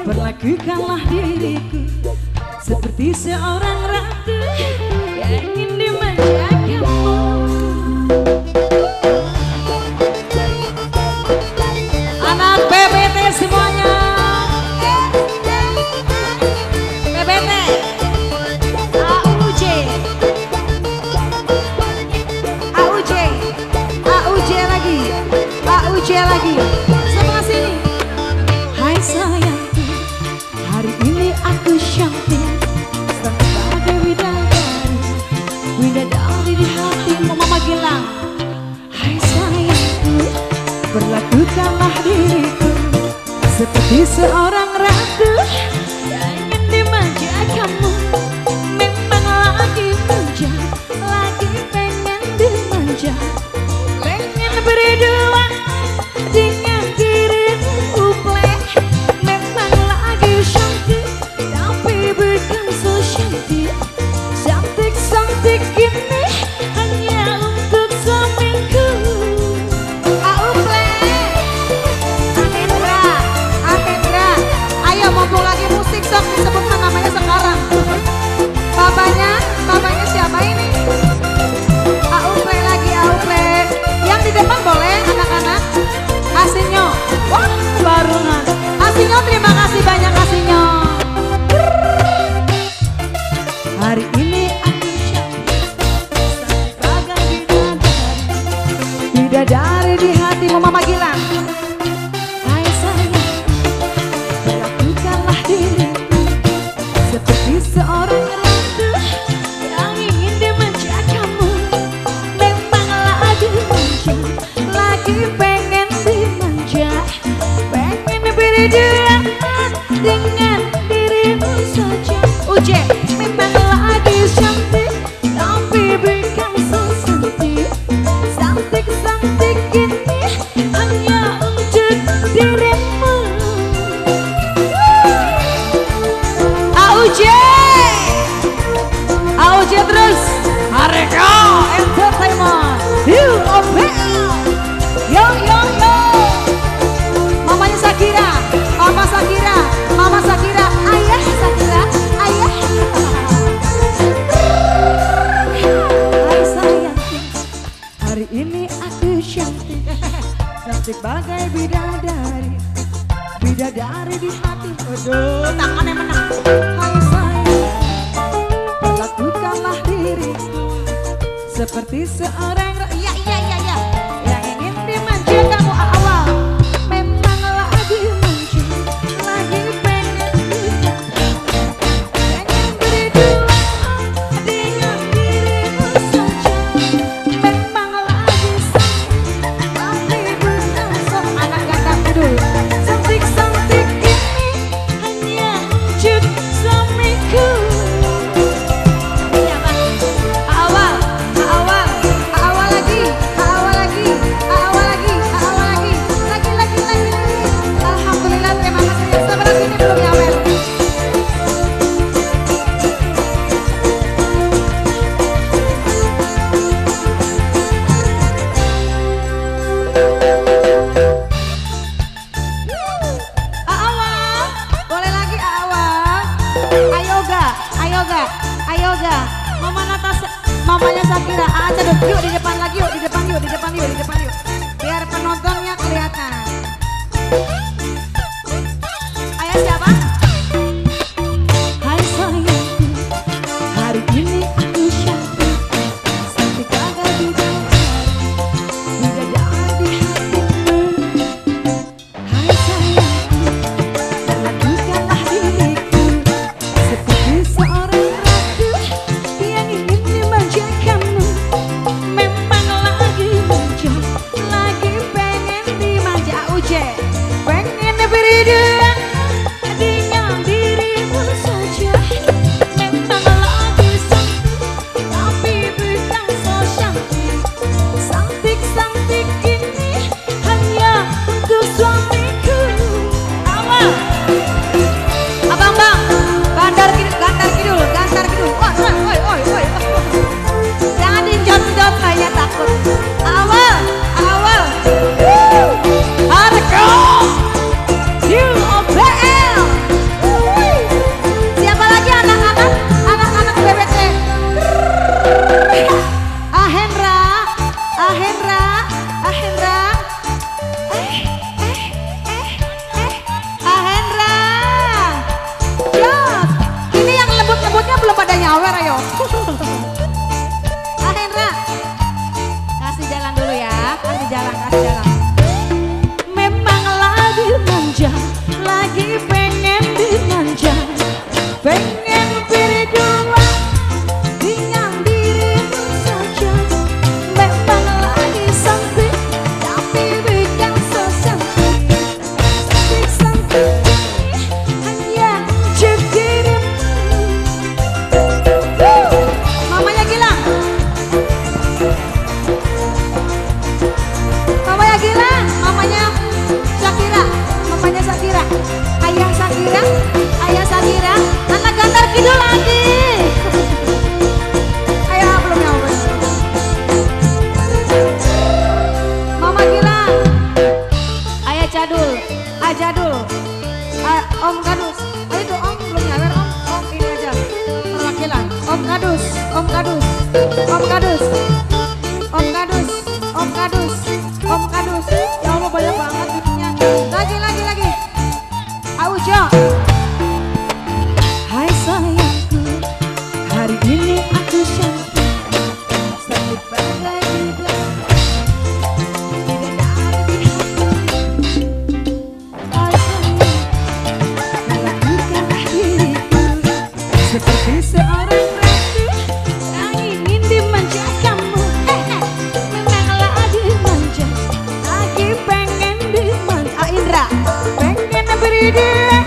Perlakukanlah diriku seperti seorang ratu yang ingin dimanjakanmu. Anak PBT semuanya, PBT, AUJ, AUJ, AUJ lagi, AUJ lagi. Sebelah sini. Hai sayangku, hari ini aku cantik sebagai bidadari, bidadari di hatimu. Mama Gilang. Hai sayangku, perlakukanlah diriku seperti seorang ratu yang ingin dimanjakanmu. Memang lagi manja, lagi pengen dimanja, pengen berdua dengan dirimu. Plek, memang lagi cantik, tapi bukan so cantik. Cantik-cantik ini hanya untuk suamiku. Ayo mumpung lagi musik sok disebutkan namanya sekarang. Babanya siapa ini? Play lagi, play. Yang di depan boleh anak-anak. Asinyo, wah barengan. Asinyo, terima kasih banyak Asinyo. Hari ini aku cantik sebagai bidadari, bidadari di hatimu. Mama Gilang. Hai sayang, perlakukanlah diriku seperti seorang ratu yang ingin dimanjakanmu. Memang lagi manja, lagi pengen dimanja, pengen berdua dengan dirimu saja. Uje, memang lagi cantik, tapi bukan so cantik. Cantik-cantik ini hanya untuk dirimu. AUJ, AUJ terus. Harika Entertainment. Yo yo yo. Mamanya Shakira, Mama Shakira, Mama Shakira, Ayah Shakira, Ayah. Hai sayangku, hari ini aku cantik, cantik bagai bidadari, bidadari di hati. Aduh, tangannya menang. Hai sayang, perlakukanlah diriku seperti seorang iya yang ingin dimanja kamu awal. Memang lagi manja, lagi pengen dimanja, pengen berdua dengan dirimu saja. Memang lagi sakit, tapi bukan so. Anak ganteng dulu. Cantik-cantik ini hanya untuk suamiku. Awal lagi, lagi. Alhamdulillah, terima kasih. Sebelah sini belum nyawel. Awal, boleh lagi awal. Ayoga. Mama Natasha, mamanya Shakira. Aja dong, yuk di depan lagi, yuk di depan yuk. Biar penontonnya kelihatan. Ayah siapa? Hai sayangku, hari ini aku cantik, cantik bagai bidadari, bidadari di hatimu. Hai sayangku, perlakukanlah diriku seperti seorang ratu yang ingin dimanjakanmu. Memang lagi manja, lagi pengen dimanja. Uje, pengen berdua nyawer ayo. Hendra, kasih jalan dulu ya, kasih jalan. Memang lagi manja, lagi pengen dimanja, pengen berdua dengan dirimu saja. Memang lagi sempit, tapi bukan sesempit hanya untuk dirimu. Mamanya Gilang, mamanya Shakira, ayah Shakira, anak Gantar Kidul lagi. Ayo belum ya Mama Gilang, ayah Jadul, Om Kadus. Ayo tuh Om belum nyawer Om ini aja perwakilan. Om Kadus. Ya Allah banyak banget duitnya. Lagi. Aujo. Hai sayangku, hari ini aku cantik, sakit bagai tidak dari hati. Hai sayang, lakukanlah diriku seperti seorang ratu yang ingin dimanjakanmu. Memanglah dimanja, lagi pengen dimanja. Indra, pengen beri dia.